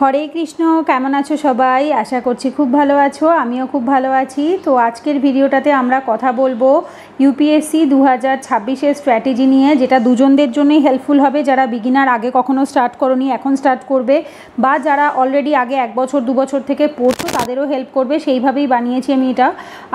হরে কৃষ্ণ। কেমন আছো সবাই? আশা করছি খুব ভালো আছো, আমিও খুব ভালো আছি। তো আজকের ভিডিওটাতে আমরা কথা বলবো ইউপিএসসি 2026-এর স্ট্র্যাটেজি নিয়ে, যেটা দুজনদের জন্যই হেল্পফুল হবে, যারা বিগিনার আগে কখনো স্টার্ট করোনি এখন স্টার্ট করবে, বা যারা অলরেডি আগে 1 বছর 2 বছর থেকে পড়ছো তাদেরও হেল্প করবে। সেইভাবেই বানিয়েছি আমি এটা।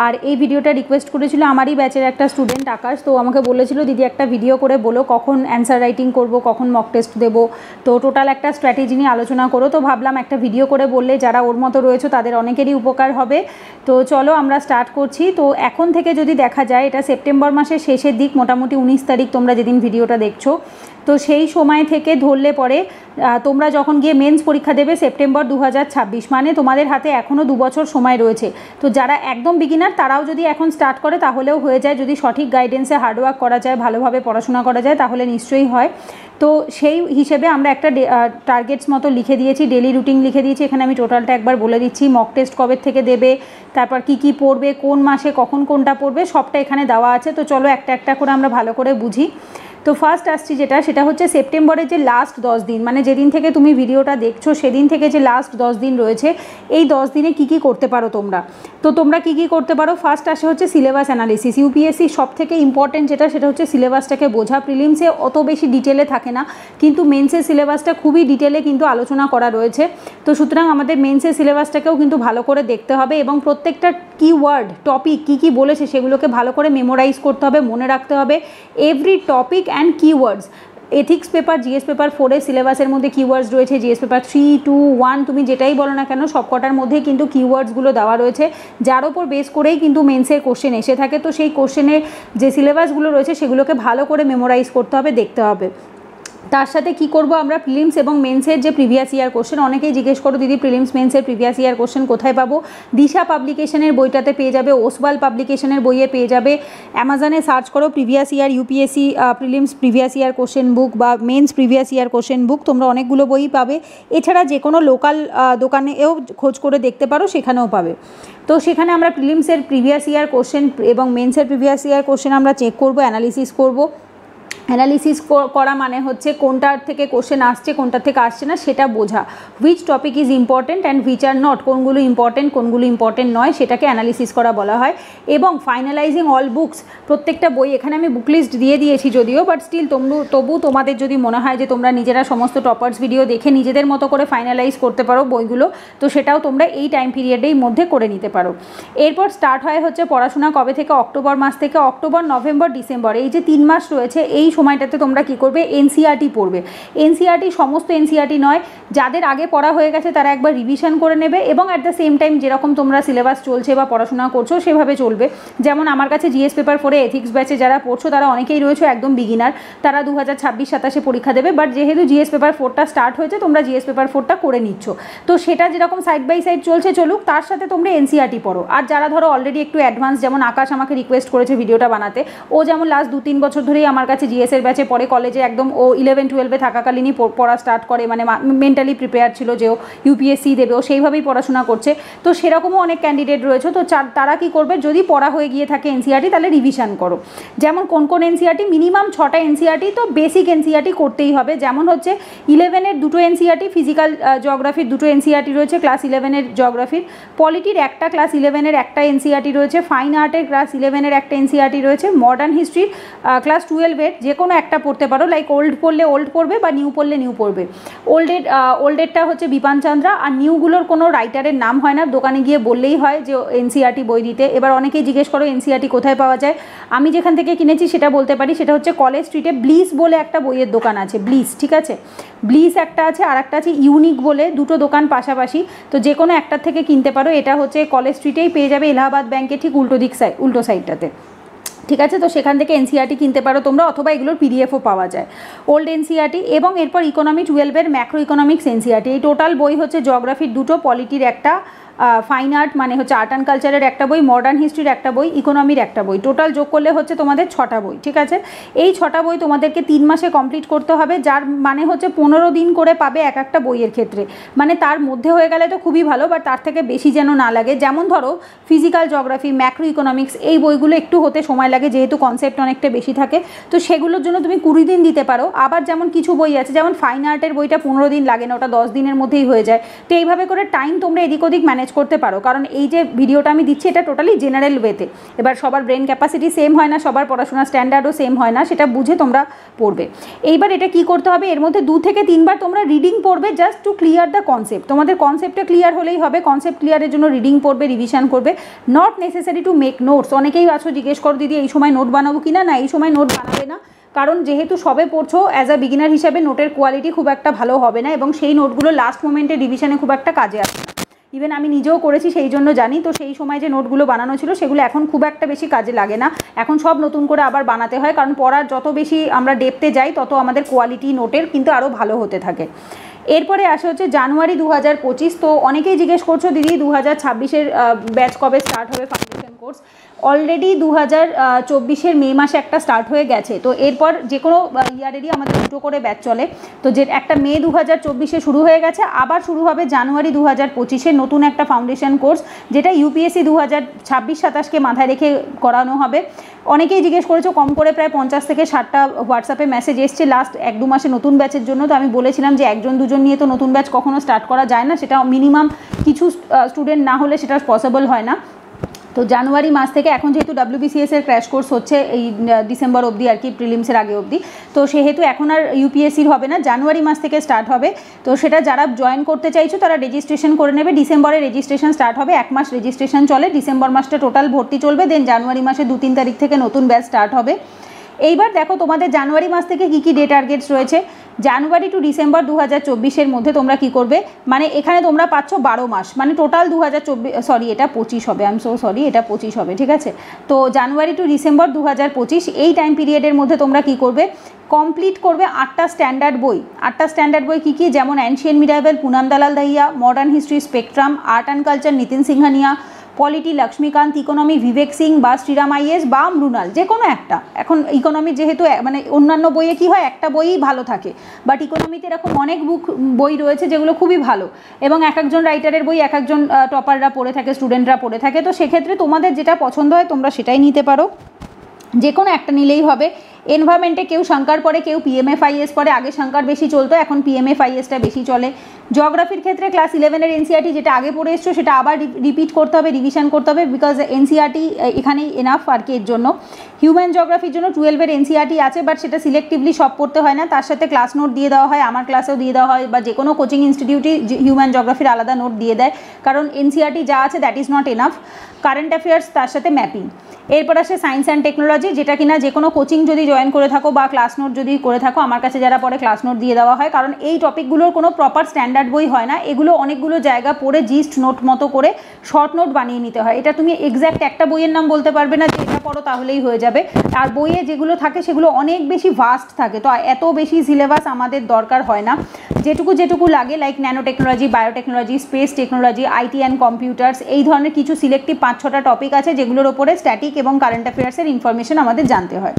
আর এই ভিডিওটা রিকোয়েস্ট করেছিল আমারই ব্যাচের একটা স্টুডেন্ট আকাশ। তো আমাকে বলেছিল, দিদি একটা ভিডিও করে বলো কখন অ্যান্সার রাইটিং করব, কখন মক টেস্ট দেবো, তো টোটাল একটা স্ট্র্যাটেজি নিয়ে আলোচনা করো। তো ভাবলাম একটা ভিডিও করে বললে যারা ওর মতো রয়েছে তাদের অনেকেরই উপকার হবে। তো চলো আমরা স্টার্ট করছি। তো এখন থেকে যদি দেখা যায়, এটা সেপ্টেম্বর মাসের শেষের দিক, মোটামুটি 19 তারিখ তোমরা যেদিন ভিডিওটা দেখছো, তো সেই সময় থেকে ধরলে পরে তোমরা যখন গিয়ে মেন্স পরীক্ষা দেবে সেপ্টেম্বর 2026, মানে তোমাদের হাতে এখনও 2 বছর সময় রয়েছে। তো যারা একদম বিগিনার তারাও যদি এখন স্টার্ট করে তাহলেও হয়ে যায়, যদি সঠিক গাইডেন্সে হার্ডওয়ার্ক করা যায়, ভালোভাবে পড়াশোনা করা যায়, তাহলে নিশ্চয়ই হয়। তো সেই হিসেবে আমরা একটা টার্গেটস মতো লিখে দিয়েছি, ডেলি রুটিন লিখে দিয়েছি। এখানে আমি টোটালটা একবার বলে দিচ্ছি। মক টেস্ট কবে থেকে দেবে, তারপর কি পড়বে, কোন মাসে কখন কোনটা পড়বে, সবটা এখানে দেওয়া আছে। তো চলো একটা একটা করে আমরা ভালো করে বুঝি। তো ফার্স্ট আসছি সেটা হচ্ছে সেপ্টেম্বরের যে লাস্ট 10 দিন, মানে যেদিন থেকে তুমি ভিডিওটা দেখছো সেদিন থেকে যে লাস্ট 10 দিন রয়েছে, এই 10 দিনে কি করতে পারো তোমরা। তো তোমরা কি করতে পারো, ফার্স্ট আসে হচ্ছে সিলেবাস অ্যানালিসিস। ইউপিএসসি সব থেকে ইম্পর্টেন্ট সেটা হচ্ছে সিলেবাসটাকে বোঝা। প্রিলিমসে অত বেশি ডিটেলে থাকে না, কিন্তু মেন্সের সিলেবাসটা খুবই ডিটেলে কিন্তু আলোচনা করা রয়েছে। তো সুতরাং আমাদের মেন্সের সিলেবাসটাকেও কিন্তু ভালো করে দেখতে হবে, এবং প্রত্যেকটা কিওয়ার্ড টপিক কি বলেছে সেগুলোকে ভালো করে মেমোরাইজ করতে হবে, মনে রাখতে হবে। Every topic and keywords, ethics paper, GS paper 4-এর সিলেবাসের মধ্যে কিওয়ার্ডস রয়েছে, জিএস পেপার 3, 2, 1 তুমি যেটাই বলো না কেন সবকটার মধ্যেই কিন্তু কিওয়ার্ডসগুলো দেওয়া রয়েছে, যার ওপর বেস করেই কিন্তু মেন্সের কোশ্চেন এসে থাকে। তো সেই কোশ্চেনের যে সিলেবাসগুলো রয়েছে সেগুলোকে ভালো করে মেমোরাইজ করতে হবে, দেখতে হবে। তার সাথে কি করব আমরা, প্রিলিমস এবং মেন্সের যে প্রিভিয়াস ইয়ার কোশ্চেন, অনেকেই জিজ্ঞেস করো দিদি প্রিলিমস মেন্সের প্রিভিয়াস ইয়ার কোশ্চেন কোথায় পাবো? দিশা পাবলিকেশনের বইটাতে পেয়ে যাবে, ওসওয়াল পাবলিকেশনের বইয়ে পেয়ে যাবে। অ্যামাজনে সার্চ করো previous year UPSC prelims previous year question book বা mains previous year question book, তোমরা অনেকগুলো বই পাবে। এছাড়া যে কোনো লোকাল দোকানেও খোঁজ করে দেখতে পারো, সেখানেও পাবে। তো সেখানে আমরা প্রিলিমসের প্রিভিয়াস ইয়ার কোশ্চেন এবং মেন্সের প্রিভিয়াস ইয়ার কোশ্চেন আমরা চেক করব, অ্যানালিসিস করব। অ্যানালিসিস করা মানে হচ্ছে কোনটার থেকে কোশ্চেন আসছে, কোনটার থেকে আসছে না সেটা বোঝা। Which topic is important and which are not, কোনগুলো ইম্পর্টেন্ট নয়, সেটাকে অ্যানালিসিস করা বলা হয়। এবং ফাইনালাইজিং অল বুকস, প্রত্যেকটা বই, এখানে আমি বুক লিস্ট দিয়ে দিয়েছি যদিও, বাট স্টিল তবু তোমাদের যদি মনে হয় যে তোমরা নিজেরা সমস্ত টপার্স ভিডিও দেখে নিজেদের মতো করে ফাইনালাইজ করতে পারো বইগুলো, তো সেটাও তোমরা এই টাইম পিরিয়ডের মধ্যে করে নিতে পারো। এরপর স্টার্ট হয় হচ্ছে পড়াশোনা কবে থেকে, অক্টোবর মাস থেকে। অক্টোবর, নভেম্বর, ডিসেম্বর, এই যে 3 মাস রয়েছে, এই সময়টাতে তোমরা কি করবে, এনসিইআরটি পড়বে। এনসিইআরটি সমস্ত এনসিইআরটি নয়, যাদের আগে পড়া হয়ে গেছে তারা একবার রিভিশন করে নেবে, এবং অ্যাট দ্য সেম টাইম যেরকম তোমরা সিলেবাস চলছে বা পড়াশোনা করছো সেভাবে চলবে। যেমন আমার কাছে জিএস পেপার 4-এ এথিক্স ব্যাচে যারা পড়ছো তারা অনেকেই রয়েছে একদম বিগিনার, তারা 2026-27-এ পরীক্ষা দেবে, বাট যেহেতু জিএস পেপার 4টা স্টার্ট হয়েছে তোমরা জিএস পেপার 4টা করে নিচ্ছ, তো সেটা যেরকম সাইড বাই সাইড চলছে চলুক, তার সাথে তোমরা এনসিইআরটি পড়ো। আর যারা ধরো অলরেডি একটু অ্যাডভান্স, যেমন আকাশ আমাকে রিকোয়েস্ট করেছে ভিডিওটা বানাতে, ও যেমন লাস্ট 2-3 বছর ধরেই আমার কাছে জিএসের ব্যাচে পড়ে, কলেজে একদম ও 11-12-এ থাকাকালীনই পড়া স্টার্ট করে, মানে মেন্টালি প্রিপেয়ার ছিল যে ও ইউপিএসসি দেবে, ও সেইভাবেই পড়াশোনা করছে। তো সেরকমও অনেক ক্যান্ডিডেট রয়েছে। তো তারা কি করবে, যদি পড়া হয়ে গিয়ে থাকে এনসিইআরটি তাহলে রিভিশন করো। যেমন কোন এনসিইআরটি, মিনিমাম 6টা এনসিইআরটি তো বেসিক এনসিইআরটি করতেই হবে। যেমন হচ্ছে 11-এর 2টো এনসিইআরটি, ফিজিক্যাল জিওগ্রাফির 2টো এনসিইআরটি রয়েছে ক্লাস 11-এর জিওগ্রাফির, পলিটির একটা ক্লাস 11-এর একটা এনসিইআরটি রয়েছে, ফাইন আর্টের ক্লাস 11-এর একটা এনসিইআরটি রয়েছে, মডার্ন হিস্ট্রির ক্লাস 12-এর যে কোনো একটা পড়তে পারো, লাইক ওল্ড পড়লে ওল্ড পড়বে বা নিউ পড়লে নিউ পড়বে। ওল্ডেরটা হচ্ছে বিপান চান্দ্রা, আর নিউগুলোর কোনো রাইটারের নাম হয় না, দোকানে গিয়ে বললেই হয় যে এনসিইআরটি বই দিতে। এবার অনেকেই জিজ্ঞেস করো এনসিইআরটি কোথায় পাওয়া যায়, আমি যেখান থেকে কিনেছি সেটা বলতে পারি, সেটা হচ্ছে কলেজ স্ট্রিটে ব্লিস বলে একটা বইয়ের দোকান আছে, ব্লিস, ঠিক আছে, ব্লিস একটা আছে, আর একটা আছে ইউনিক বলে, দুটো দোকান পাশাপাশি, তো যে কোনো একটার থেকে কিনতে পারো। এটা হচ্ছে কলেজ স্ট্রিটেই পেয়ে যাবে, এলাহাবাদ ব্যাংকের ঠিক উল্টো সাইডটাতে, ঠিক আছে। তো সেখান থেকে এনসিইআরটি কিনতে পারো তোমরা, অথবা এগুলোর পিডিএফও পাওয়া যায়, ওল্ড এনসিইআরটি। এবং এরপর ইকোনমি 12-এর ম্যাক্রো ইকোনমিক্স এনসিইআরটি, এই টোটাল বই হচ্ছে জিওগ্রাফির 2টো, পলিটির একটা, ফাইন আর্ট মানে হচ্ছে আর্ট অ্যান্ড কালচারের একটা বই, মডার্ন হিস্ট্রির একটা বই, ইকোনমির একটা বই, টোটাল যোগ করলে হচ্ছে তোমাদের 6টা বই। ঠিক আছে, এই 6টা বই তোমাদেরকে 3 মাসে কমপ্লিট করতে হবে, যার মানে হচ্ছে 15 দিন করে পাবে এক একটা বইয়ের ক্ষেত্রে। মানে তার মধ্যে হয়ে গেলে তো খুবই ভালো, বাট তার থেকে বেশি যেন না লাগে। যেমন ধরো ফিজিক্যাল জিওগ্রাফি, ম্যাক্রো ইকোনমিক্স, এই বইগুলো একটু হতে সময় লাগে যেহেতু কনসেপ্ট অনেকটা বেশি থাকে, তো সেগুলোর জন্য তুমি 20 দিন দিতে পারো। আবার যেমন কিছু বই আছে, যেমন ফাইন আর্টের বইটা 15 দিন লাগে না, ওটা 10 দিনের মধ্যেই হয়ে যায়। তো এইভাবে করে টাইম তোমরা এদিক ওদিক ম্যানেজ করতে পারো, কারণ এই যে ভিডিওটা আমি দিচ্ছি এটা টোটালি জেনারেল ওয়েতে। এবার সবার ব্রেন ক্যাপাসিটি সেম হয় না, সবার পড়াশোনার স্ট্যান্ডার্ডও সেম হয় না, সেটা বুঝে তোমরা পড়বে। এইবার এটা কি করতে হবে, এর মধ্যে 2 থেকে 3 বার তোমরা রিডিং পড়বে, just to clear the concept. তোমাদের কনসেপ্টটা ক্লিয়ার হলেই হবে, কনসেপ্ট ক্লিয়ারের জন্য রিডিং পড়বে, রিভিশন করবে, not necessary to make notes. অনেকেই আছো জিজ্ঞেস করো দিদি এই সময় নোট বানাবো কিনা, না এই সময় নোট বানাবে না, কারণ যেহেতু সবে পড়ছো অ্যাজ আ বিগিনার হিসাবে নোটের কোয়ালিটি খুব একটা ভালো হবে না, এবং সেই নোটগুলো লাস্ট মোমেন্টে রিভিশনে খুব একটা কাজে আসে না। ইভেন আমি নিজেও করেছি, সেই জন্য জানি। তো সেই সময় যে নোটগুলো বানানো ছিল সেগুলো এখন খুব একটা বেশি কাজে লাগে না, এখন সব নতুন করে আবার বানাতে হয়, কারণ পড়ার যত বেশি আমরা ডেপথে যাই তত আমাদের কোয়ালিটি নোটের কিন্তু আরও ভালো হতে থাকে। এরপরে আসে হচ্ছে জানুয়ারি 2025। তো অনেকেই জিজ্ঞেস করছো দিদি 2026-এর ব্যাচ কবে স্টার্ট হবে ফাউন্ডেশন কোর্স। অলরেডি 2024-এর মে মাসে একটা স্টার্ট হয়ে গেছে। তো এরপর যে কোনো ইয়ারেরই আমাদের 2টো করে ব্যাচ চলে, তো যে একটা মে 2024-এ শুরু হয়ে গেছে, আবার শুরু হবে জানুয়ারি 2025-এ নতুন একটা ফাউন্ডেশন কোর্স, যেটা ইউপিএসসি 2026-27কে মাথায় রেখে করানো হবে। অনেকেই জিজ্ঞেস করেছো, কম করে প্রায় 50 থেকে 60টা হোয়াটসঅ্যাপে মেসেজ এসছে লাস্ট 1-2 মাসে নতুন ব্যাচের জন্য। তো আমি বলেছিলাম যে 1-2জন নিয়ে তো নতুন ব্যাচ কখনো স্টার্ট করা যায় না, সেটা মিনিমাম কিছু স্টুডেন্ট না হলে সেটা পসিবল হয় না। তো জানুয়ারি মাস থেকে, এখন যেহেতু WBCS-এর ক্র্যাশ কোর্স হচ্ছে এই ডিসেম্বর অবধি আর কি, প্রিলিমসের আগে অবধি, তো সেহেতু এখন আর ইউপিএসসির হবে না, জানুয়ারি মাস থেকে স্টার্ট হবে। তো সেটা যারা জয়েন করতে চাইছো তারা রেজিস্ট্রেশন করে নেবে, ডিসেম্বরে রেজিস্ট্রেশন স্টার্ট হবে, 1 মাস রেজিস্ট্রেশন চলে, ডিসেম্বর মাসটা টোটাল ভর্তি চলবে, দেন জানুয়ারি মাসে 2-3 তারিখ থেকে নতুন ব্যাচ স্টার্ট হবে। এইবার দেখো তোমাদের জানুয়ারি মাস থেকে কী কী ডে টার্গেটস রয়েছে। জানুয়ারি টু ডিসেম্বর 2024-এর মধ্যে তোমরা কি করবে, মানে এখানে তোমরা পাচ্ছ 12 মাস, মানে টোটাল 2024, সরি এটা 25 হবে, আই এম সো সরি, এটা 25 হবে, ঠিক আছে। তো জানুয়ারি টু ডিসেম্বর 2025 এই টাইম পিরিয়ডের মধ্যে তোমরা কি করবে, কমপ্লিট করবে 8টা স্ট্যান্ডার্ড বই। 8টা স্ট্যান্ডার্ড বই কী কী, যেমন ancient medieval Poonam Dalal Dahiya, modern history Spectrum, art and culture Nitin Singhania, polity Laxmikanth, economy Vivek Singh বা শ্রীরাম আইএস বা মৃণাল, যে কোনো একটা। এখন ইকোনমির যেহেতু মানে অন্যান্য বইয়ে কি হয় একটা বইই ভালো থাকে, বাট ইকোনমিতে এরকম অনেক বই রয়েছে যেগুলো খুবই ভালো, এবং এক একজন রাইটারের বই এক একজন টপাররা পড়ে থাকে, স্টুডেন্টরা পড়ে থাকে। তো সেক্ষেত্রে তোমাদের যেটা পছন্দ হয় তোমরা সেটাই নিতে পারো, যে কোনো একটা নিলেই হবে। এনভায়রনমেন্টে কেউ শঙ্কার পড়ে, কেউ PMFIS পড়ে, আগে শঙ্কার বেশি চলতো, এখন PMFIS-টা বেশি চলে। জিওগ্রাফির ক্ষেত্রে ক্লাস 11-এর NCERT যেটা আগে পড়ে এসছো সেটা আবার রিপিট করতে হবে, রিভিশন করতে হবে, বিকজ NCERT এখানেই এনাফ আর কি এর জন্য। হিউম্যান জিওগ্রাফির জন্য 12-এর NCERT আছে, বাট সেটা সিলেক্টিভলি সব পড়তে হয় না, তার সাথে ক্লাস নোট দিয়ে দেওয়া হয়, আমার ক্লাসেও দিয়ে দেওয়া হয়, বা যে কোনো কোচিং ইনস্টিটিউটই হিউম্যান জিওগ্রাফির আলাদা নোট দিয়ে দেয়, কারণ NCERT যা আছে that is not enough. Current affairs, তার সাথে ম্যাপিং। এরপর আসে সায়েন্স অ্যান্ড টেকনোলজি, যেটা কিনা যে কোনো কোচিং যদি জয়েন করে থাকো বা ক্লাস নোট যদি করে থাকো, আমার কাছে যারা পড়ে ক্লাস নোট দিয়ে দেওয়া হয়, কারণ এই টপিকগুলোর কোনো প্রপার স্ট্যান্ডার্ড বই হয় না, এগুলো অনেকগুলো জায়গা পড়ে জিস্ট নোট মতো করে শর্ট নোট বানিয়ে নিতে হয়। এটা তুমি এক্স্যাক্ট একটা বইয়ের নাম বলতে পারবে না যে এটা পড়ো তাহলেই হয়ে যাবে, আর বইয়ে যেগুলো থাকে সেগুলো অনেক বেশি ভাস্ট থাকে, তো এত বেশি সিলেবাস আমাদের দরকার হয় না। যেটুকু লাগে, like nano technology, biotechnology, space technology, IT and computers, এই ধরনের কিছু সিলেক্টিভ 5-6টা টপিক আছে যেগুলোর ওপরে স্ট্যাটিক এবং কারেন্ট অ্যাফেয়ার্সের ইনফরমেশন আমাদের জানতে হয়।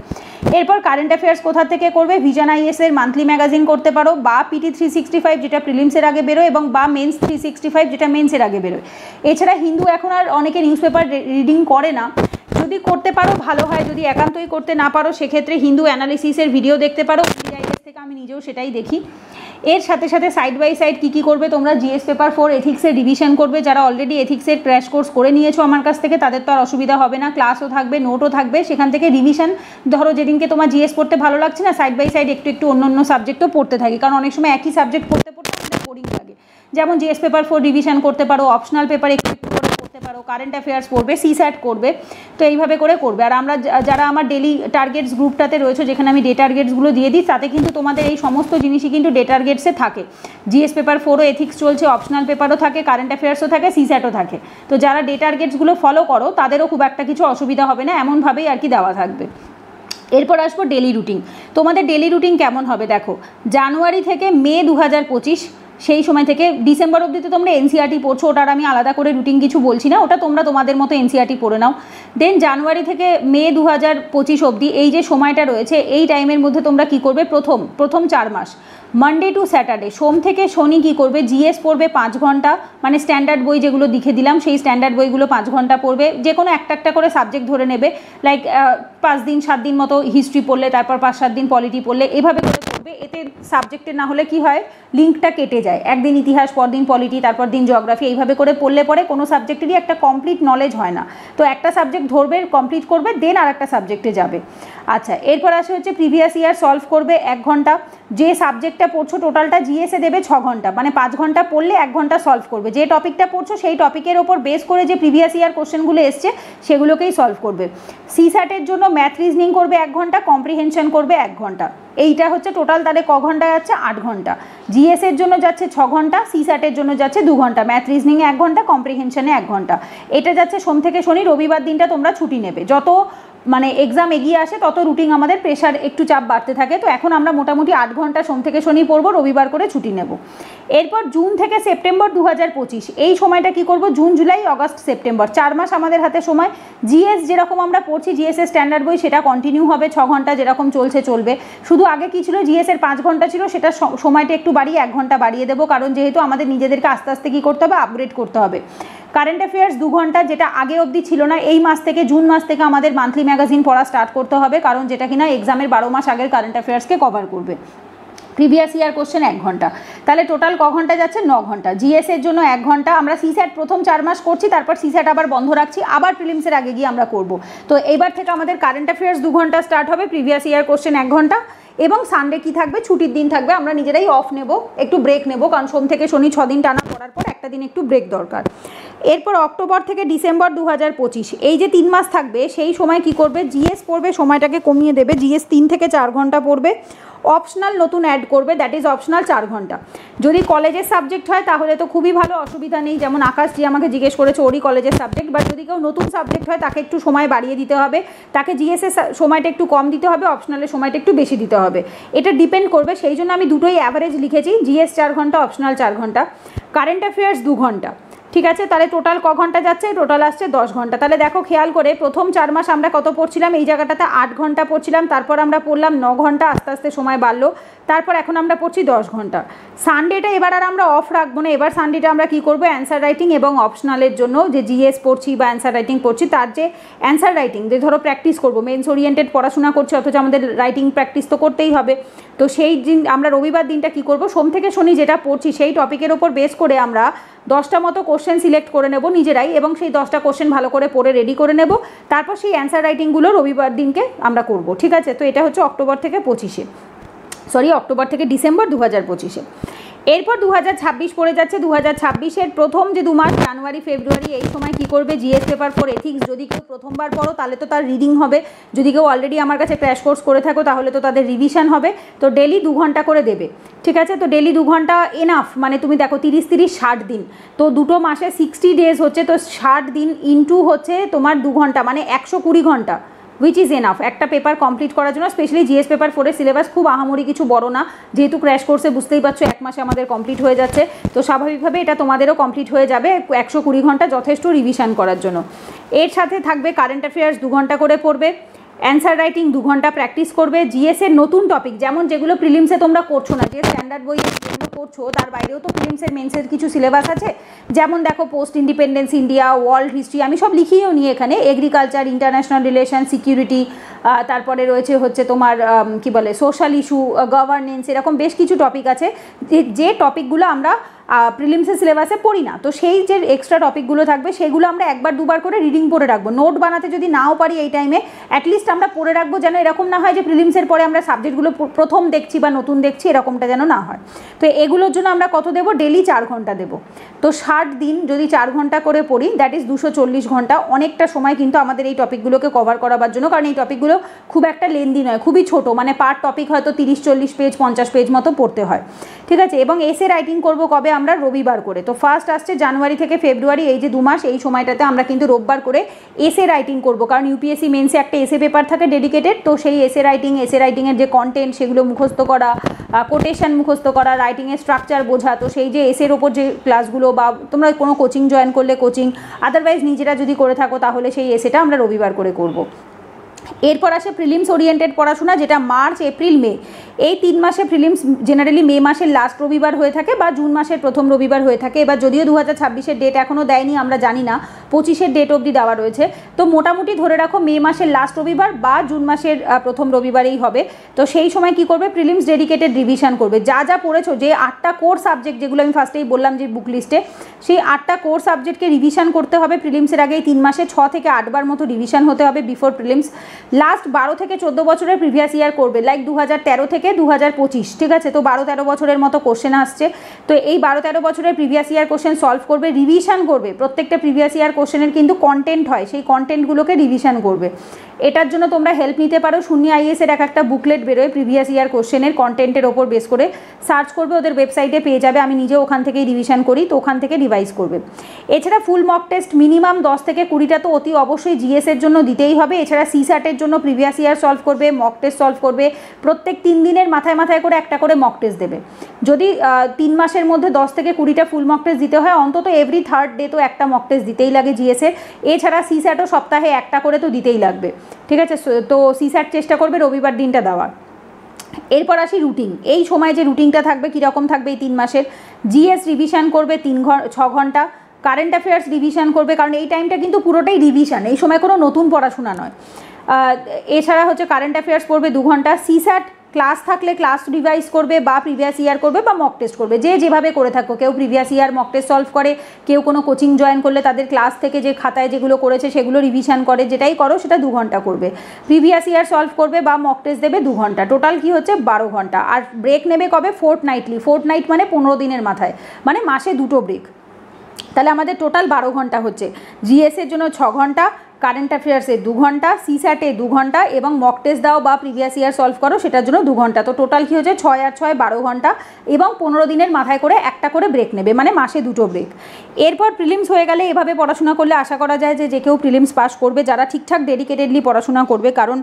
এরপর কারেন্ট অ্যাফেয়ার্স কোথা থেকে করবে, ভিশন IAS-এর মান্থলি ম্যাগাজিন করতে পারো, বা PT 365 যেটা প্রিলিমসের আগে বেরোয়, এবং বা মেন্স 365 যেটা মেন্সের আগে বেরোয়। এছাড়া হিন্দু এখন আর অনেকে নিউজ পেপার রিডিং করে না, যদি করতে পারো ভালো হয়, যদি একান্তই করতে না পারো সেক্ষেত্রে হিন্দু অ্যানালিসিসের ভিডিও দেখতে পারো, IAS থেকে আমি নিজেও সেটাই দেখি। এর সাথে সাথে সাইড বাই সাইড কী করবে তোমরা, GS পেপার 4 এথিক্সের রিভিশন করবে। যারা অলরেডি এথিক্সের ক্র্যাশ কোর্স করে নিয়েছো আমার কাছ থেকে তাদের তো আর অসুবিধা হবে না, ক্লাসও থাকবে, নোটও থাকবে, সেখান থেকে রিভিশন। ধরো যেদিনকে তোমার GS পড়তে ভালো লাগছে না, সাইড বাই সাইড একটু অন্য সাবজেক্টও পড়তে থাকি, কারণ অনেক সময় একই সাবজেক্ট পড়তে আমাদের বোরিং লাগে। যেমন GS পেপার 4 রিভিশন করতে পারো, অপশনাল পেপার একটু করে পড়তে পারো, কারেন্ট অ্যাফেয়ার্স পড়বে, CSAT করবে, তো এইভাবে করে করবে। আর আমরা যারা আমার ডেলি টার্গেটস গ্রুপটাতে রয়েছে, যেখানে আমি ডে টার্গেটসগুলো দিয়ে দিই, তাতে কিন্তু তোমাদের এই সমস্ত জিনিসই কিন্তু ডে টার্গেটসে থাকে। GS পেপার 4ও এথিক্স চলছে, অপশনাল পেপারও থাকে, কারেন্ট অ্যাফেয়ার্সও থাকে, CSATও থাকে। তো যারা ডে টার্গেটসগুলো ফলো করো তাদেরও খুব একটা কিছু অসুবিধা হবে না, এমনভাবেই আর কি দেওয়া থাকবে। এরপর আসবো ডেলি রুটিন। তোমাদের ডেলি রুটিন কেমন হবে দেখো, জানুয়ারি থেকে মে 2025 সেই সময় থেকে ডিসেম্বর অবধি তো তোমরা এনসিইআরটি পড়ছো, ওটার আমি আলাদা করে রুটিন কিছু বলছি না, ওটা তোমরা তোমাদের মতো এনসিইআরটি পড়ে নাও। দেন জানুয়ারি থেকে মে 2025 অবধি এই যে সময়টা রয়েছে, এই টাইমের মধ্যে তোমরা কি করবে, প্রথম 4 মাস মানডে টু স্যাটারডে, সোম থেকে শনি কি করবে, জিএস পড়বে 5 ঘন্টা, মানে স্ট্যান্ডার্ড বই যেগুলো লিখে দিলাম সেই স্ট্যান্ডার্ড বইগুলো 5 ঘন্টা পড়বে, যে কোনো একটা করে সাবজেক্ট ধরে নেবে, লাইক 5 দিন 7 দিন মতো হিস্ট্রি পড়লে, তারপর 5-7 দিন পলিটি পড়লে, এভাবে করে পড়বে। এতে সাবজেক্টের না হলে কি হয়, লিঙ্কটা কেটে যায়, একদিন ইতিহাস, পরদিন পলিটি, তারপর দিন জিওগ্রাফি, এইভাবে করে পড়লে পরে কোনো সাবজেক্টেরই একটা কমপ্লিট নলেজ হয় না। তো একটা সাবজেক্ট ধরবে, কমপ্লিট করবে, দেন আর একটা সাবজেক্টে যাবে। আচ্ছা, এরপর আসে হচ্ছে প্রিভিয়াস ইয়ার সলভ করবে 1 ঘন্টা, যে সাবজেক্টটা পড়ছো টোটালটা জিএসে দেবে 6 ঘন্টা, মানে 5 ঘন্টা পড়লে 1 ঘন্টা সলভ করবে, যে টপিকটা পড়ছো সেই টপিকের ওপর বেস করে যে প্রিভিয়াস ইয়ার কোশ্চেনগুলো এসছে সেগুলোকেই সলভ করবে। সিস্যাটের জন্য ম্যাথ রিজনিং করবে 1 ঘন্টা, কম্প্রিহেনশন করবে 1 ঘন্টা, এইটা হচ্ছে টোটাল তাদের ক ঘন্টা যাচ্ছে, 8 ঘন্টা। জিএসের জন্য যাচ্ছে 6 ঘন্টা, সিস্যাটের জন্য যাচ্ছে 2 ঘন্টা, ম্যাথ রিজনিংয়ে 1 ঘন্টা, কম্প্রিহেনশনে 1 ঘন্টা। এটা যাচ্ছে সোম থেকে শনি, রবিবার দিনটা তোমরা ছুটি নেবে। যত মানে এক্সাম এগিয়ে আসে তত রুটিন আমাদের প্রেশার একটু চাপ বাড়তে থাকে, তো এখন আমরা মোটামুটি 8 ঘন্টা সোম থেকে শনি পড়বো, রবিবার করে ছুটি নেব। এরপর জুন থেকে সেপ্টেম্বর 2025, এই সময়টা কি করব, জুন জুলাই আগস্ট সেপ্টেম্বর, 4 মাস আমাদের হাতে সময়। জিএস যেরকম আমরা পড়ছি, জিএসের স্ট্যান্ডার্ড বই সেটা কন্টিনিউ হবে, 6 ঘন্টা যেরকম চলছে চলবে। শুধু আগে কি ছিল, জিএসের 5 ঘন্টা ছিল, সেটা সময়টা একটু বাড়িয়ে 1 ঘন্টা বাড়িয়ে দেবো, কারণ যেহেতু আমাদের নিজেদেরকে আস্তে আস্তে কী করতে হবে, আপগ্রেড করতে হবে। কারেন্ট অ্যাফেয়ার্স 2 ঘন্টা, যেটা আগে অবধি ছিল না, এই মাস থেকে জুন মাস থেকে আমাদের মান্থলি ম্যাগাজিন পড়া স্টার্ট করতে হবে, কারণ যেটা কিনা এক্সামের 12 মাস আগের কারেন্ট অ্যাফেয়ার্সকে কভার করবে। প্রিভিয়াস ইয়ার কোশ্চেন 1 ঘন্টা, তাহলে টোটাল ক ঘন্টা যাচ্ছে, 9 ঘন্টা। জিএসের জন্য 1 ঘন্টা, আমরা সিস্যাট প্রথম 4 মাস করছি, তারপর সিস্যাট আবার বন্ধ রাখছি, আবার প্রিলিমসের আগে গিয়ে আমরা করব। তো এইবার থেকে আমাদের কারেন্ট অ্যাফেয়ার্স 2 ঘন্টা স্টার্ট হবে, প্রিভিয়াস ইয়ার কোশ্চেন 1 ঘন্টা, এবং সানডে কি থাকবে, ছুটির দিন থাকবে, আমরা নিজেরাই অফ নেব, একটু ব্রেক নেব, কারণ সোম থেকে শনি 6 দিন টানা পড়ার পর একটা দিন একটু ব্রেক দরকার। এরপর অক্টোবর থেকে ডিসেম্বর 2025, এই যে 3 মাস থাকবে, সেই সময় কি করবে, জিএস পড়বে, সময়টাকে কমিয়ে দেবে, জিএস 3 থেকে 4 ঘন্টা পড়বে, অপশনাল নতুন অ্যাড করবে, দ্যাট ইজ অপশনাল 4 ঘন্টা। যদি কলেজের সাবজেক্ট হয় তাহলে তো খুবই ভালো, অসুবিধা নেই, যেমন আকাশ যে আমাকে জিজ্ঞেস করেছে ওরই কলেজের সাবজেক্ট, বা যদি কেউ নতুন সাবজেক্ট হয় তাকে একটু সময় বাড়িয়ে দিতে হবে, তাকে জিএসের সময়টা একটু কম দিতে হবে, অপশনালের সময়টা একটু বেশি দিতে হবে, এটা ডিপেন্ড করবে। সেই জন্য আমি দুটোই অ্যাভারেজ লিখেছি, জিএস 4 ঘন্টা, অপশনাল 4 ঘন্টা। কারেন্ট অ্যাফেয়ার্স 2 ঘন্টা, ঠিক আছে, তাহলে টোটাল ক ঘন্টা যাচ্ছে, টোটাল আসছে 10 ঘন্টা। তাহলে দেখো খেয়াল করে, প্রথম 4 মাস আমরা কত পড়ছিলাম, এই জায়গাটাতে 8 ঘন্টা পড়ছিলাম, তারপর আমরা পড়লাম 9 ঘন্টা, আস্তে আস্তে সময় বাড়লো, তারপর এখন আমরা পড়ছি 10 ঘন্টা। সানডেটা এবার আর আমরা অফ রাখবো না, এবার সানডেটা আমরা কী করবো, অ্যান্সার রাইটিং এবং অপশনালের জন্য যে জিএস পড়ছি বা অ্যান্সার রাইটিং পড়ছি, তার যে অ্যান্সার রাইটিং যে ধরো প্র্যাকটিস করবো, মেন্স ওরিয়েন্টেড পড়াশোনা করছি, অথচ আমাদের রাইটিং প্র্যাকটিস তো করতেই হবে। তো সেই দিন আমরা রবিবার দিনটা কী করবো, সোম থেকে শনি যেটা পড়ছি সেই টপিকের ওপর বেস করে আমরা 10টা মতো কোশ্চেন সিলেক্ট করে নেব নিজেরাই, এবং সেই 10টা কোশ্চেন ভালো করে পড়ে রেডি করে নেব, তারপর সেই অ্যান্সার রাইটিংগুলো রবিবার দিনকে আমরা করব, ঠিক আছে। তো এটা হচ্ছে অক্টোবর থেকে ডিসেম্বর 2025-এ। এরপর 2026 পড়ে যাচ্ছে। 2026-এর প্রথম যে 2 মাস, জানুয়ারি ফেব্রুয়ারি, এই সময় কি করবে, জিএস পেপার 4 এথিক্স, যদি কেউ প্রথমবার পড়ো তাহলে তো তার রিডিং হবে, যদি কেউ অলরেডি আমার কাছে ক্র্যাশ কোর্স করে থাকো তাহলে তো তাদের রিভিশন হবে। তো ডেলি 2 ঘন্টা করে দেবে, ঠিক আছে। তো ডেলি 2 ঘন্টা এনাফ, মানে তুমি দেখো 30-60 দিন, তো দুটো মাসে 60 ডেজ হচ্ছে, তো 60 দিন ইনটু হচ্ছে তোমার 2 ঘন্টা, মানে 120 ঘন্টা, হুইচ ইজ এনাফ একটা পেপার কমপ্লিট করার জন্য। স্পেশালি জিএস পেপার 4-এর সিলেবাস খুব আহামরি কিছু বড় না, যেহেতু ক্র্যাশ কোর্সে বুঝতেই পারছো 1 মাসে আমাদের কমপ্লিট হয়ে যাচ্ছে, তো স্বাভাবিকভাবে এটা তোমাদেরও কমপ্লিট হয়ে যাবে। 120 ঘন্টা যথেষ্ট রিভিশন করার জন্য। এর সাথে থাকবে কারেন্ট অ্যাফেয়ার্স 2 ঘন্টা করে পড়বে, অ্যান্সার রাইটিং 2 ঘন্টা প্র্যাকটিস করবে, জিএসের নতুন টপিক যেমন যেগুলো প্রিলিমসে তোমরা করছো না, যে স্ট্যান্ডার্ড বই যেগুলো করছো তার বাইরেও তো প্রিলিমসের মেন্সের কিছু সিলেবাস আছে, যেমন দেখো post independence India, world history, আমি সব লিখিয়েও নিই এখানে, এগ্রিকালচার, ইন্টারন্যাশনাল রিলেশন, সিকিউরিটি, তারপরে রয়েছে হচ্ছে তোমার কি বলে সোশ্যাল ইস্যু, গভর্নেন্স, এরকম বেশ কিছু টপিক আছে যে টপিকগুলো আমরা প্রিলিমসের সিলেবাসে পড়ি না। তো সেই যে এক্সট্রা টপিকগুলো থাকবে সেগুলো আমরা 1-2 বার করে রিডিং পড়ে রাখবো, নোট বানাতে যদি নাও পারি এই টাইমে অ্যাটলিস্ট আমরা পড়ে রাখবো, যেন এরকম না হয় যে প্রিলিমসের পরে আমরা সাবজেক্টগুলো প্রথম দেখছি বা নতুন দেখছি, এরকমটা যেন না হয়। তো এগুলোর জন্য আমরা কত দেবো, ডেলি 4 ঘন্টা দেবো। তো 60 দিন যদি 4 ঘন্টা করে পড়ি, দ্যাট ইজ 240 ঘন্টা, অনেকটা সময় কিন্তু আমাদের এই টপিকগুলোকে কভার করাবার জন্য, কারণ এই টপিকগুলো খুব একটা লেন্দি নয়, খুবই ছোট, মানে পার টপিক হয়তো 30-40 পেজ 50 পেজ মতো পড়তে হয়, ঠিক আছে। এবং এসে রাইটিং করবো কবে, আমরা রবিবার করে। তো ফার্স্ট আসছে জানুয়ারি থেকে ফেব্রুয়ারি, এই যে 2 মাস, এই সময়টাতে আমরা কিন্তু রোববার করে এসে রাইটিং করব, কারণ ইউপিএসসি মেন্সে একটা এসে পেপার থাকে ডেডিকেটেড। তো সেই এসে রাইটিংয়ের যে কন্টেন্ট সেগুলো মুখস্থ করা, কোটেশন মুখস্থ করা, রাইটিংয়ের স্ট্রাকচার বোঝা। তো সেই যে এসের ওপর যে ক্লাসগুলো, বা তোমরা কোনো কোচিং জয়েন করলে কোচিং, আদারওয়াইজ নিজেরা যদি করে থাকো তাহলে সেই এসেটা আমরা রবিবার করে করব। এরপর আসে প্রিলিমস ওরিয়েন্টেড পড়াশোনা, যেটা মার্চ, এপ্রিল, মে, এই 3 মাসে প্রিলিমস জেনারেলি মে মাসের লাস্ট রবিবার হয়ে থাকে বা জুন মাসের প্রথম রবিবার হয়ে থাকে। এবার যদিও 2026-এর ডেট এখনও দেয়নি, আমরা জানি না, 25-এর ডেট অবধি দেওয়া রয়েছে। তো মোটামুটি ধরে রাখো মে মাসের লাস্ট রবিবার বা জুন মাসের প্রথম রবিবারেই হবে। তো সেই সময় কি করবে, প্রিলিমস ডেডিকেটেড রিভিশন করবে। যা যা পড়েছো, যে 8টা কোর সাবজেক্ট যেগুলো আমি ফার্স্টেই বললাম যে বুক লিস্টে, সেই 8টা কোর সাবজেক্টকে রিভিশন করতে হবে প্রিলিমসের আগেই। 3 মাসে 6 থেকে 8 বার মতো রিভিশন হতে হবে বিফোর প্রিলিমস। লাস্ট 12 থেকে 14 বছরের প্রিভিয়াস ইয়ার করবে, লাইক 2013 থেকে 2025, ঠিক আছে। তো 12-13 বছরের মতো কোশ্চেন আসছে, তো এই 12-13 বছরের প্রিভিয়াস ইয়ার কোশ্চেন সলভ করবে, রিভিশন করবে। প্রত্যেকটা প্রিভিয়াস ইয়ার কোশ্চেনের কিন্তু কন্টেন্ট হয়, সেই কন্টেন্টগুলোকে রিভিশন করবে। এটার জন্য তোমরা হেল্প নিতে পারো, শূন্য আইএসের একটা বুকলেট বেরোয় প্রিভিয়াস ইয়ার কোশ্চেনের কন্টেন্টের ওপর বেস করে, সার্চ করবে, ওদের ওয়েবসাইটে পেয়ে যাবে। আমি নিজেও ওখান থেকেই রিভিশন করি, তো ওখান থেকে রিভাইজ করবে। এছাড়া ফুল মক টেস্ট মিনিমাম 10 থেকে 20টা তো অতি অবশ্যই জিএসের জন্য দিতেই হবে। এছাড়া সিস্যাটের জন্য প্রিভিয়াস ইয়ার সলভ করবে, মক টেস্ট সলভ করবে। প্রত্যেক 3 দিনের মাথায় মাথায় করে একটা করে মক টেস্ট দেবে। যদি 3 মাসের মধ্যে 10 থেকে 20টা ফুল মক টেস্ট দিতে হয়, অন্তত এভরি থার্ড ডে তো একটা মক টেস্ট দিতেই লাগে জিএসের। এছাড়া সিস্যাটও সপ্তাহে একটা করে তো দিতেই লাগবে, ঠিক আছে। তো সিস্যাট চেষ্টা করবে রবিবার দিনটা দেওয়ার। এরপর আসি রুটিন। এই সময় যে রুটিনটা থাকবে কীরকম থাকবে, এই 3 মাসের জিএস রিভিশন করবে 6 ঘন্টা, কারেন্ট অ্যাফেয়ার্স রিভিশন করবে, কারণ এই টাইমটা কিন্তু পুরোটাই রিভিশন, এই সময় কোনো নতুন পড়াশোনা নয়। এছাড়া হচ্ছে কারেন্ট অ্যাফেয়ার্স পড়বে 2 ঘন্টা, সিস্যাট ক্লাস থাকলে ক্লাস রিভাইজ করবে বা প্রিভিয়াস ইয়ার করবে বা মক টেস্ট করবে, যে যেভাবে করে থাকো। কেউ previous year mock test solve করে, কেউ কোনো কোচিং জয়েন করলে তাদের ক্লাস থেকে যে খাতায় যেগুলো করেছে সেগুলো রিভিশন করে, যেটাই করো সেটা 2 ঘন্টা করবে। প্রিভিয়াস ইয়ার সলভ করবে বা মক টেস্ট দেবে 2 ঘন্টা, টোটাল কি হচ্ছে 12 ঘন্টা। আর ব্রেক নেবে কবে, ফোর্টনাইটলি, ফোর্টনাইট মানে 15 দিনের মাথায়, মানে মাসে 2টো ব্রেক। তাহলে আমাদের টোটাল 12 ঘন্টা হচ্ছে। জিএসের জন্য 6 ঘন্টা, কারেন্ট অ্যাফেয়ার্সে 2 ঘন্টা, সিস্যাটে 2 ঘন্টা, এবং মক টেস্ট দাও বা প্রিভিয়াস ইয়ার সলভ করো সেটার জন্য 2 ঘন্টা। তো টোটাল কী হচ্ছে 6 আর 6 12 ঘন্টা, এবং 15 দিনের মাথায় করে একটা করে ব্রেক নেবে, মানে মাসে 2টো ব্রেক। এরপর প্রিলিমস হয়ে গেলে এভাবে পড়াশোনা করলে আশা করা যায় যে কেউ প্রিলিমস পাস করবে, যারা ঠিকঠাক ডেডিকেটেডলি পড়াশোনা করবে। কারণ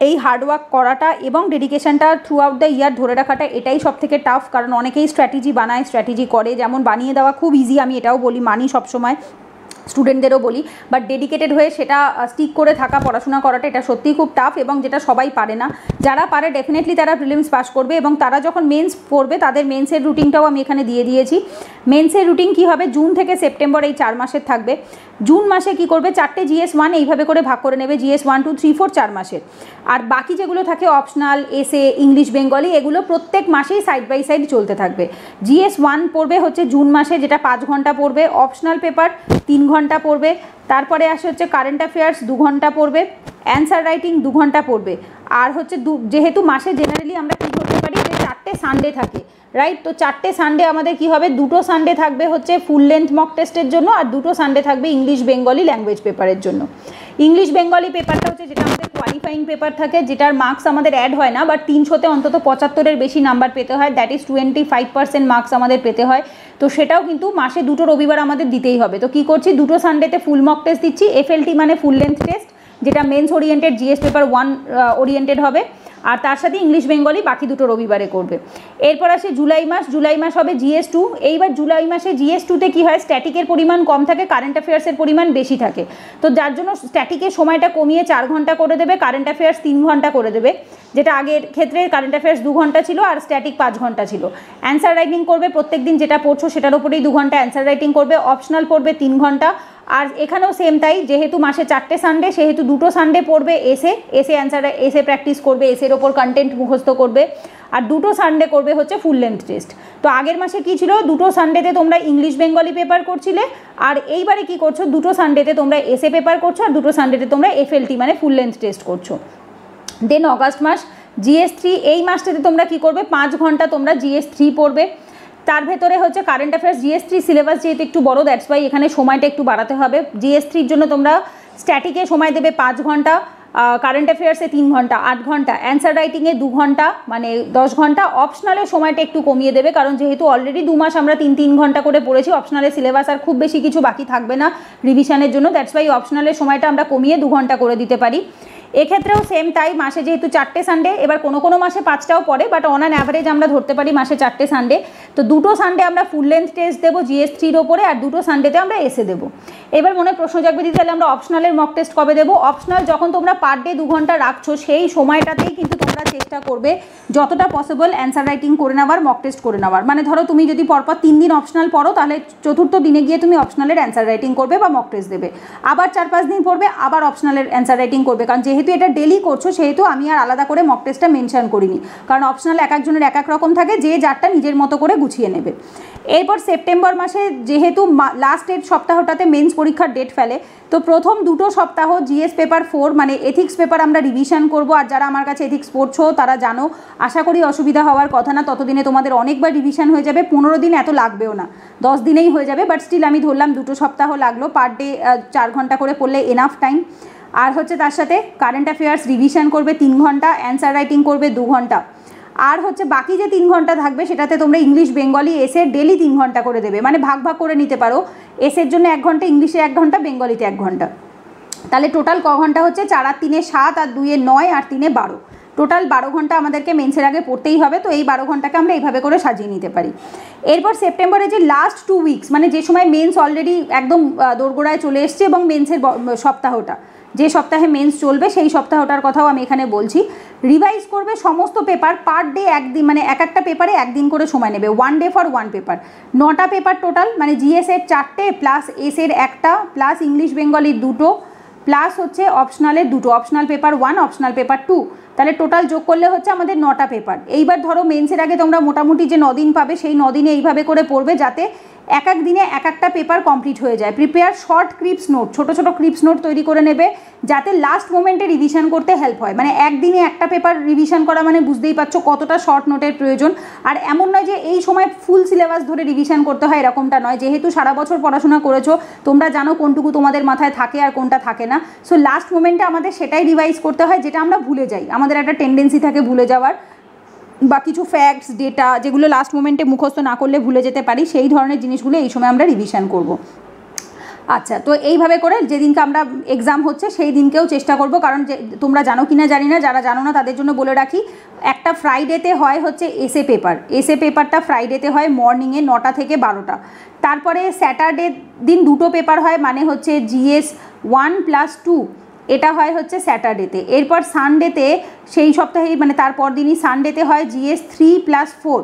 এই হার্ডওয়ার্ক করাটা এবং ডেডিকেশনটা থ্রু আউট দ্য ইয়ার ধরে রাখাটা, এটাই সব থেকে টাফ। কারণ অনেকেই স্ট্র্যাটেজি বানায়, স্ট্র্যাটেজি করে, যেমন বানিয়ে দেওয়া খুব ইজি, আমি এটাও বলি, মানি সবসময়, স্টুডেন্টদেরও বলি, বাট ডেডিকেটেড হয়ে সেটা স্টিক করে থাকা, পড়াশোনা করাটা, এটা সত্যিই খুব টাফ, এবং যেটা সবাই পারে না। যারা পারে ডেফিনেটলি তারা প্রিলিমস পাস করবে, এবং তারা যখন মেন্স পড়বে তাদের মেন্সের রুটিনটাও আমি এখানে দিয়ে দিয়েছি। মেন্সের রুটিন কী হবে, জুন থেকে সেপ্টেম্বর এই 4 মাসের থাকবে। জুন মাসে কি করবে, 4টে GS1 এইভাবে করে ভাগ করে নেবে, GS1 2 3 4 4 মাসের। আর বাকি যেগুলো থাকে অপশনাল, এসে, ইংলিশ, বেঙ্গলি, এগুলো প্রত্যেক মাসেই সাইড বাই সাইড চলতে থাকবে। GS1 পড়বে হচ্ছে জুন মাসে, যেটা 5 ঘন্টা পড়বে, অপশনাল পেপার 3 ঘন্টা পড়বে। তারপরে আসে হচ্ছে কারেন্ট অ্যাফেয়ার্স 2 ঘন্টা পড়বে, অ্যান্সার রাইটিং 2 ঘন্টা পড়বে। আর হচ্ছে যেহেতু মাসে জেনারেলি আমরা কী করতে পারি, যে 4টে সানডে থাকে, রাইট। তো 4টে সানডে আমাদের কি হবে, 2টো সানডে থাকবে হচ্ছে ফুল লেন্থ মক টেস্টের জন্য, আর 2টো সানডে থাকবে ইংলিশ বেঙ্গলি ল্যাঙ্গুয়েজ পেপারের জন্য। ইংলিশ বেঙ্গলি পেপারটা হচ্ছে যেটা আমাদের কোয়ালিফাইং পেপার থাকে, যেটার মার্কস আমাদের অ্যাড হয় না, বাট 300-তে অন্তত 75-এর বেশি নাম্বার পেতে হয়, দ্যাট ইজ 25% মার্কস আমাদের পেতে হয়। তো সেটাও কিন্তু মাসে 2টো রবিবার আমাদের দিতেই হবে। তো কী করছি, 2টো সানডেতে ফুল মক টেস্ট দিচ্ছি, FLT মানে ফুল লেন্থ টেস্ট, যেটা mains oriented, GS paper 1 oriented হবে, আর তার সাথে ইংলিশ বেঙ্গলি বাকি 2টো রবিবারে করবে। এরপর আসে জুলাই মাস হবে GS2। এইবার জুলাই মাসে GS2-তে কী হয়, স্ট্যাটিকের পরিমাণ কম থাকে, কারেন্ট অ্যাফেয়ার্সের পরিমাণ বেশি থাকে। তো যার জন্য স্ট্যাটিকের সময়টা কমিয়ে 4 ঘন্টা করে দেবে, কারেন্ট অ্যাফেয়ার্স 3 ঘন্টা করে দেবে, যেটা আগের ক্ষেত্রে কারেন্ট অ্যাফেয়ার্স 2 ঘন্টা ছিল আর স্ট্যাটিক 5 ঘন্টা ছিল। অ্যান্সার রাইটিং করবে, প্রত্যেক দিন যেটা পড়ছো সেটার উপরেই 2 ঘন্টা অ্যান্সার রাইটিং করবে, অপশনাল পড়বে 3 ঘন্টা। আর এখানেও সেম তাই, যেহেতু মাসে 4টে সানডে, সেহেতু 2টো সানডে পড়বে এসে প্র্যাকটিস করবে, এসের ওপর কন্টেন্ট মুখস্থ করবে, আর 2টো সানডে করবে হচ্ছে ফুল লেন্থ টেস্ট। তো আগের মাসে কী ছিল, 2টো সানডেতে তোমরা ইংলিশ বেঙ্গলি পেপার করছিলে, আর এইবারে কি করছো, 2টো সানডেতে তোমরা এসে পেপার করছো, আর 2টো সানডেতে তোমরা FLT মানে ফুল লেন্থ টেস্ট করছো। দেন অগাস্ট মাস GS3, এই মাসটাতে তোমরা কি করবে, 5 ঘন্টা তোমরা GS3 পড়বে। তার ভেতরে হচ্ছে কারেন্ট অ্যাফেয়ার্স, GS3 সিলেবাস যেহেতু একটু বড়, দ্যাটস ওয়াই এখানে সময়টা একটু বাড়াতে হবে। GS3-র জন্য তোমরা স্ট্যাটিকে সময় দেবে 5 ঘন্টা, কারেন্ট অ্যাফেয়ার্সে 3 ঘন্টা 8 ঘন্টা, অ্যান্সার রাইটিংয়ে 2 ঘন্টা মানে 10 ঘন্টা, অপশনালের সময়টা একটু কমিয়ে দেবে, কারণ যেহেতু অলরেডি 2 মাস আমরা 3 ঘন্টা করে পড়েছি, অপশনালের সিলেবাস আর খুব বেশি কিছু বাকি থাকবে না রিভিশনের জন্য, দ্যাটস ওয়াই অপশনালের সময়টা আমরা কমিয়ে 2 ঘন্টা করে দিতে পারি। এক্ষেত্রেও সেম তাই, মাসে যেহেতু 4টে সানডে, এবার কোনো কোনো মাসে 5টাও পড়ে, বাট অন অ্যান অ্যাভারেজ আমরা ধরতে পারি মাসে 4টে সানডে, তো 2টো সানডে আমরা ফুল লেন্থ টেস্ট দেবো GS3-র ওপরে, আর 2টো সানডেতে আমরা এসে দেবো। এবার মনে প্রশ্ন জাগবে দিদি তাহলে আমরা অপশনালের মক টেস্ট কবে দেবো? অপশনাল যখন তোমরা পার ডে 2 ঘন্টা রাখছো সেই সময়টাতেই কিন্তু তোমরা চেষ্টা করবে যতটা পসিবল অ্যান্সার রাইটিং করে নেওয়ার, মক টেস্ট করে নেওয়ার। মানে ধরো তুমি যদি পরপর 3 দিন অপশনাল পড়ো, তাহলে চতুর্থ দিনে গিয়ে তুমি অপশনালের অ্যান্সার রাইটিং করবে বা মক টেস্ট দেবে, আবার 4-5 দিন পড়বে, আবার অপশনালের অ্যান্সার রাইটিং করবে। কারণ যেহেতু এটা ডেলি করছো সেহেতু আমি আর আলাদা করে মক টেস্টটা মেনশন করিনি, কারণ অপশনাল এক একজনের এক এক রকম থাকে, যে যারটা নিজের মতো করে গুছিয়ে নেবে। এরপর সেপ্টেম্বর মাসে যেহেতু লাস্টের সপ্তাহটাতে মেন্স পরীক্ষার ডেট ফেলে, তো প্রথম 2টো সপ্তাহ GS পেপার 4 মানে এথিক্স পেপার আমরা রিভিশন করব। আর যারা আমার কাছে এথিক্স পড়ছো তারা জানো, আশা করি অসুবিধা হওয়ার কথা না, ততদিনে তোমাদের অনেকবার রিভিশন হয়ে যাবে, 15 দিন এত লাগবেও না, 10 দিনেই হয়ে যাবে, বাট স্টিল আমি ধরলাম 2টো সপ্তাহ লাগলো, পার ডে 4 ঘন্টা করে পড়লে এনাফ টাইম। আর হচ্ছে তার সাথে কারেন্ট অ্যাফেয়ার্স রিভিশন করবে 3 ঘন্টা, অ্যান্সার রাইটিং করবে 2 ঘন্টা, আর হচ্ছে বাকি যে 3 ঘন্টা থাকবে সেটাতে তোমরা ইংলিশ বেঙ্গলি এসে ডেলি 3 ঘন্টা করে দেবে, মানে ভাগ ভাগ করে নিতে পারো, এসের জন্য 1 ঘন্টা, ইংলিশে 1 ঘন্টা, বেঙ্গলিতে 1 ঘন্টা, তাহলে টোটাল ক ঘন্টা হচ্ছে? 4 আর 3 7 আর 2 9 আর 3 12, টোটাল 12 ঘন্টা আমাদেরকে মেন্সের আগে পড়তেই হবে। তো এই 12 ঘন্টাকে আমরা এইভাবে করে সাজিয়ে নিতে পারি। এরপর সেপ্টেম্বরে যে লাস্ট 2 উইকস মানে যে সময় মেন্স অলরেডি একদম দোরগোড়ায় চলে এসছে এবং মেন্সের সপ্তাহটা, যে সপ্তাহে মেন্স চলবে সেই সপ্তাহটার কথাও আমি এখানে বলছি, রিভাইজ করবে সমস্ত পেপার পার ডে, একদিন মানে এক একটা পেপারে একদিন করে সময় নেবে, 1 ডে ফর 1 পেপার, 9টা পেপার টোটাল, মানে GS এর 4টে প্লাস এস এর 1টা প্লাস ইংলিশ বেঙ্গলির 2টো প্লাস হচ্ছে অপশনালের 2টো, অপশনাল পেপার 1 অপশনাল পেপার 2, তাহলে টোটাল যোগ করলে হচ্ছে আমাদের 9টা পেপার। এইবার ধরো মেন্সের আগে তোমরা মোটামুটি যে 9 দিন পাবে সেই 9 দিনে এইভাবে করে পড়বে যাতে এক এক দিনে এক একটা পেপার কমপ্লিট হয়ে যায়। প্রিপেয়ার শর্ট ক্রিপস নোট, ছোটো ছোটো ক্রিপস নোট তৈরি করে নেবে যাতে লাস্ট মোমেন্টে রিভিশন করতে হেল্প হয়। মানে একদিনে একটা পেপার রিভিশন করা মানে বুঝতেই পারছো কতটা শর্ট নোটের প্রয়োজন। আর এমন নয় যে এই সময় ফুল সিলেবাস ধরে রিভিশন করতে হয়, এরকমটা নয়, যেহেতু সারা বছর পড়াশোনা করেছো তোমরা জানো কোনটুকু তোমাদের মাথায় থাকে আর কোনটা থাকে না। সো লাস্ট মোমেন্টে আমাদের সেটাই রিভাইজ করতে হয় যেটা আমরা ভুলে যাই, আমাদের একটা টেন্ডেন্সি থাকে ভুলে যাওয়ার, বা কিছু ফ্যাক্টস ডেটা যেগুলো লাস্ট মোমেন্টে মুখস্থ না করলে ভুলে যেতে পারি, সেই ধরনের জিনিসগুলো এই সময় আমরা রিভিশন করব। আচ্ছা, তো এইভাবে করে যেদিনকে আমরা এক্সাম হচ্ছে সেই দিনকেও চেষ্টা করব, কারণ যে তোমরা জানো কি না জানি না, যারা জানো না তাদের জন্য বলে রাখি, একটা ফ্রাইডেতে হয় হচ্ছে এসএ পেপার, এসএ পেপারটা ফ্রাইডেতে হয় মর্নিংয়ে 9টা থেকে 12টা, তারপরে স্যাটারডে দিন 2টো পেপার হয়, মানে হচ্ছে GS 1 + 2 এটা হয় হচ্ছে স্যাটারডেতে। এরপর সানডেতে সেই সপ্তাহেই মানে তারপর দিনই সানডেতে হয় GS 3 + 4।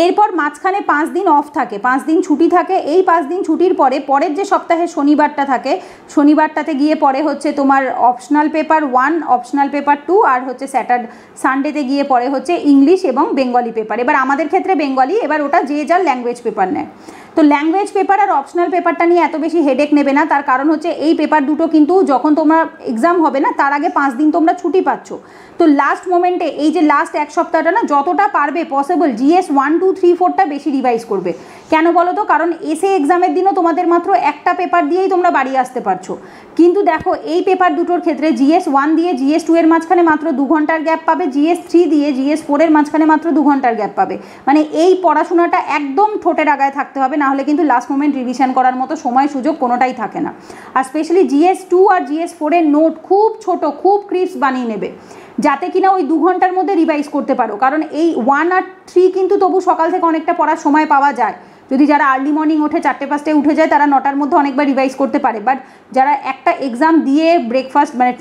এরপর মাঝখানে 5 দিন অফ থাকে, 5 দিন ছুটি থাকে। এই 5 দিন ছুটির পরে পরের যে সপ্তাহে শনিবারটা থাকে, শনিবারটাতে গিয়ে পরে হচ্ছে তোমার অপশনাল পেপার 1 অপশনাল পেপার 2 আর হচ্ছে সানডেতে গিয়ে পরে হচ্ছে ইংলিশ এবং বেঙ্গলি পেপার। এবার আমাদের ক্ষেত্রে বেঙ্গলি, এবার ওটা যে যার ল্যাঙ্গুয়েজ পেপার নেয়। তো ল্যাঙ্গুয়েজ পেপার আর অপশনাল পেপারটা নিয়ে এত বেশি হেডেক নেবে না, তার কারণ হচ্ছে এই পেপার দুটো কিন্তু যখন তোমার এক্সাম হবে না তার আগে 5 দিন তোমরা ছুটি পাচ্ছ। তো লাস্ট মোমেন্টে এই যে লাস্ট এক সপ্তাহটা না যতটা পারবে পসিবল GS 1 2 3 4টা বেশি রিভাইজ করবে। কেন বলো তো? কারণ এসে এক্সামের দিনও তোমাদের মাত্র একটা পেপার দিয়েই তোমরা বাড়ি আসতে পারছো, কিন্তু দেখো এই পেপার দুটোর ক্ষেত্রে GS 1 দিয়ে GS 2 এর মাঝখানে মাত্র 2 ঘন্টার গ্যাপ পাবে, GS 3 দিয়ে GS 4 এর মাঝখানে মাত্র 2 ঘন্টার গ্যাপ পাবে। মানে এই পড়াশোনাটা একদম ঠোঁটের আগায় থাকতে হবে, না হলে কিন্তু লাস্ট মোমেন্ট রিভিশন করার মতো সময় সুযোগ কোনোটাই থাকে না। আর স্পেশালি GS 2 আর GS 4 এর নোট খুব ছোট, খুব ক্রিপস বানিয়ে নেবে যাতে কিনা ওই 2 ঘন্টার মধ্যে রিভাইজ করতে পারো। কারণ এই 1 আর 3 কিন্তু তবু সকাল থেকে অনেকটা পড়ার সময় পাওয়া যায়, যদি যারা আর্লি মর্নিং ওঠে 4টে 5টায় উঠে যায় তারা 9টার মধ্যে অনেকবার রিভাইজ করতে পারে। বাট যারা একটা এক্সাম দিয়ে ব্রেকফাস্ট মানে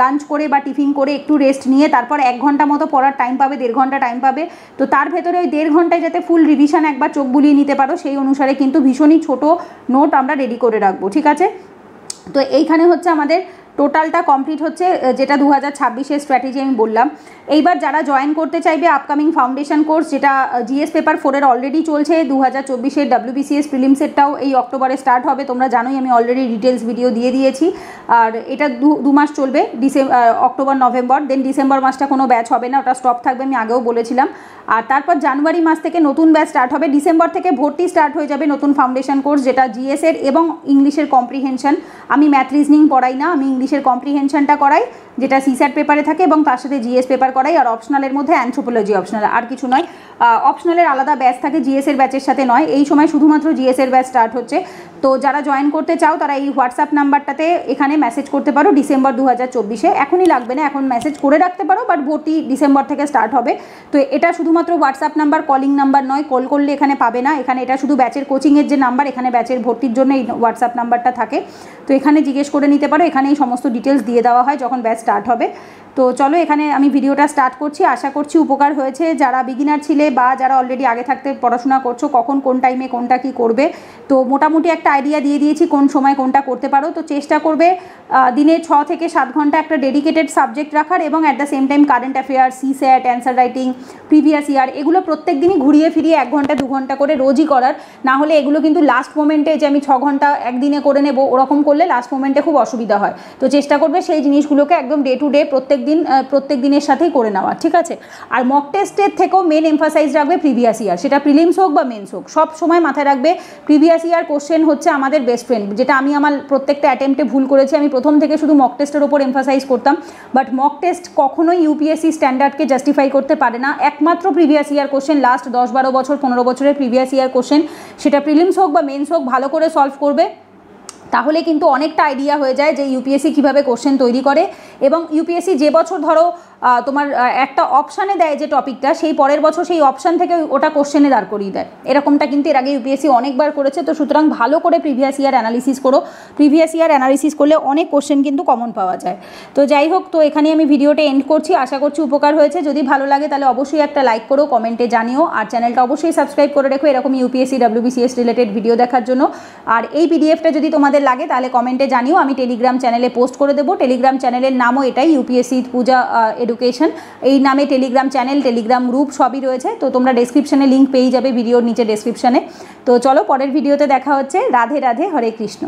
লাঞ্চ করে বা টিফিন করে একটু রেস্ট নিয়ে তারপর 1 ঘন্টা মতো পড়ার টাইম পাবে, 1.5 ঘন্টা টাইম পাবে, তো তার ভেতরে ওই 1.5 ঘন্টায় যাতে ফুল রিভিশন একবার চোখ বুলিয়ে নিতে পারো সেই অনুসারে কিন্তু ভীষণই ছোট নোট আমরা রেডি করে রাখবো, ঠিক আছে? তো এইখানে হচ্ছে আমাদের টোটালটা কমপ্লিট হচ্ছে, যেটা 2026-এর স্ট্র্যাটেজি আমি বললাম। এইবার যারা জয়েন করতে চাইবে আপকামিং ফাউন্ডেশন কোর্স, যেটা GS পেপার 4-এর অলরেডি চলছে, 2024-এর WBCS প্রিলিমসেরটাও এই অক্টোবরে স্টার্ট হবে, তোমরা জানোই আমি অলরেডি ডিটেলস ভিডিও দিয়ে দিয়েছি। আর এটা 2 মাস চলবে, অক্টোবর নভেম্বর, দেন ডিসেম্বর মাসটা কোনো ব্যাচ হবে না, ওটা স্টপ থাকবে, আমি আগেও বলেছিলাম। আর তারপর জানুয়ারি মাস থেকে নতুন ব্যাচ স্টার্ট হবে, ডিসেম্বর থেকে ভর্তি স্টার্ট হয়ে যাবে নতুন ফাউন্ডেশন কোর্স, যেটা GS-এর এবং ইংলিশের কম্প্রিহেনশন। আমি ম্যাথ রিজনিং পড়াই না, আমি ইংলিশ ইংলিশের কম্প্রিহেনশনটা করাই, যেটা সিস্যাট পেপারে থাকে, এবং তার সাথে জিএস পেপার করাই। আর অপশনালের মধ্যে অ্যানথ্রোপোলজি অপশনাল, আর কিছু নয়। অপশনালের আলাদা ব্যাচ থাকে, জিএসের ব্যাচের সাথে নয়। এই সময় শুধুমাত্র জিএসের ব্যাচ স্টার্ট হচ্ছে। তো যারা জয়েন করতে চাও তারা এই হোয়াটসঅ্যাপ নাম্বারটাতে এখানে মেসেজ করতে পারো ডিসেম্বর 2024-এ। এখনই লাগবে না, এখন মেসেজ করে রাখতে পারো, বাট ভর্তি ডিসেম্বর থেকে স্টার্ট হবে। তো এটা শুধুমাত্র হোয়াটসঅ্যাপ নাম্বার, কলিং নাম্বার নয়। কল করলে এখানে পাবে না, এখানে এটা শুধু ব্যাচের কোচিংয়ের যে নাম্বার, এখানে ব্যাচের ভর্তির জন্য এই হোয়াটসঅ্যাপ নাম্বারটা থাকে। তো এখানে জিজ্ঞেস করে নিতে পারো, এখানে এই সমস্ত ডিটেলস দিয়ে দেওয়া হয় যখন ব্যাচ স্টার্ট হবে। তো চলো এখানে আমি ভিডিওটা স্টার্ট করছি। আশা করছি উপকার হয়েছে। যারা বিগিনার ছিলে বা যারা অলরেডি আগে থাকতে পড়াশোনা করছো, কখন কোন টাইমে কোনটা কি করবে, তো মোটামুটি একটা আইডিয়া দিয়ে দিয়েছি কোন সময় কোনটা করতে পারো। তো চেষ্টা করবে দিনে 6 থেকে 7 ঘন্টা একটা ডেডিকেটেড সাবজেক্ট রাখার, এবং at the same time current affair, সিস্যাট, answer writing, previous year, এগুলো প্রত্যেক দিনই ঘুরিয়ে ফিরিয়ে 1 ঘন্টা 2 ঘন্টা করে রোজই করার। না হলে এগুলো কিন্তু লাস্ট মোমেন্টে যে আমি 6 ঘন্টা একদিনে করে নেব, ওরকম করলে লাস্ট মোমেন্টে খুব অসুবিধা হয়। তো চেষ্টা করবে সেই জিনিসগুলোকে একদম ডে টু ডে প্রত্যেক দিনের সাথেই করে নেওয়া, ঠিক আছে? আর মক টেস্টের থেকেও মেন এমফাসাইজ রাখবে প্রিভিয়াস ইয়ার, সেটা প্রিলিমস হোক বা মেন্স হোক, সব সময় মাথায় রাখবে প্রিভিয়াস ইয়ার কোশ্চেন হচ্ছে আমাদের বেস্ট ফ্রেন্ড। যেটা আমি আমার প্রত্যেকটা অ্যাটেম্পটে ভুল করেছি, আমি প্রথম থেকে শুধু মক টেস্টের ওপর এমফাসাইজ করতাম, বাট মক টেস্ট কখনোই ইউপিএসসি স্ট্যান্ডার্ডকে জাস্টিফাই করতে পারে না। একমাত্র প্রিভিয়াস ইয়ার কোশ্চেন, লাস্ট 10-12 বছর 15 বছরের প্রিভিয়াস ইয়ার কোশ্চেন, সেটা প্রিলিমস হোক বা মেন্স হোক, ভালো করে সলভ করবে। তাহলে কিন্তু অনেকটা আইডিয়া হয়ে যায় যে ইউপিএসসি কীভাবে কোশ্চেন তৈরি করে। এবং ইউপিএসসি যে বছর ধরো তোমার একটা অপশানে দেয় যে টপিকটা, সেই পরের বছর সেই অপশান থেকে ওটা কোশ্চেনে দাঁড় করিয়ে দেয়। এরকমটা কিন্তু এর আগে ইউপিএসসি অনেকবার করেছে। তো সুতরাং ভালো করে প্রিভিয়াস ইয়ার অ্যানালিসিস করো। প্রিভিয়াস ইয়ার অ্যানালিসিস করলে অনেক কোশ্চেন কিন্তু কমন পাওয়া যায়। তো যাই হোক, তো এখানে আমি ভিডিওটা এন্ড করছি। আশা করছি উপকার হয়েছে। যদি ভালো লাগে তাহলে অবশ্যই একটা লাইক করো, কমেন্টে জানিও, আর চ্যানেলটা অবশ্যই সাবস্ক্রাইব করে রেখো এরকম ইউপিএসসি WBCS রিলেটেড ভিডিও দেখার জন্য। আর এই পিডিএফটা যদি তোমাদের লাগে তাহলে কমেন্টে জানিও, আমি টেলিগ্রাম চ্যানেলে পোস্ট করে দেবো। টেলিগ্রাম চ্যানেলের নামও এটাই, ইউপিএসসি পূজা এডুকেশন। এই নামে টেলিগ্রাম চ্যানেল, টেলিগ্রাম গ্রুপ সবই রয়েছে। তো তোমরা ডেসক্রিপশনে লিঙ্ক পেয়ে যাবে ভিডিওর নিচে ডেসক্রিপশনে। তো চলো পরের ভিডিওতে দেখা হচ্ছে। রাধে রাধে, হরে কৃষ্ণ।